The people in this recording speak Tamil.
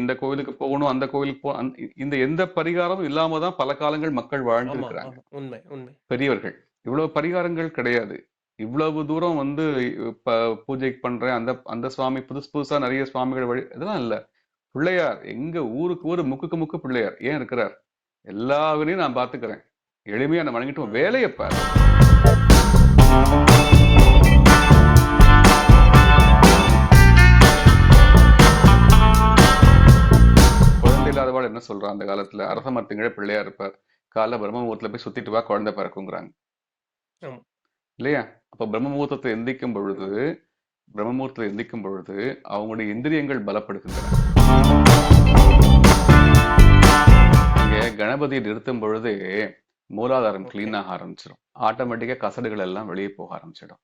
இந்த கோயிலுக்கு போகணும், அந்த கோயிலுக்கு இந்த எந்த பரிகாரமும் இல்லாம தான் பல காலங்கள் மக்கள் ஆமா வாழ்ந்திருக்கிறாங்க. ஆமா உண்மை உண்மை. பெரியவர்கள். இவ்வளவு பரிகாரங்கள் கிடையாது. இவ்வளவு தூரம் வந்து பூஜை பண்றேன், அந்த அந்த சுவாமி புதுசு புதுசா நிறைய சுவாமிகள் வழி இதெல்லாம் இல்ல. பிள்ளையார் எங்க ஊருக்கு ஊரு முக்குக்கு முக்கு பிள்ளையார் ஏன் இருக்கிறார்? எல்லா வேலையும் நான் பாத்துக்கிறேன். எளிமையா நான் வணங்கிட்டு வேலையை பாரு. குழந்தை இல்லாதவாள் என்ன சொல்றான் அந்த காலத்துல? அரச மரத்துங்கிற பிள்ளையா இருப்பார். காலைல பிரம்ம முகூர்த்தத்துல போய் சுத்திட்டு வா, குழந்தை பிறக்குங்கிறாங்க இல்லையா? அப்ப பிரம்ம முகூர்த்தத்தை எந்திக்கும் பொழுது அவங்களுடைய இந்திரியங்கள் பலப்படுகின்றன. இங்க கணபதியை நிறுத்தும் பொழுது மூலாதாரம் கிளீன் ஆக ஆரம்பிச்சிடும். ஆட்டோமேட்டிக்கா கசடுகள் எல்லாம் வெளியே போக ஆரம்பிச்சிடும்.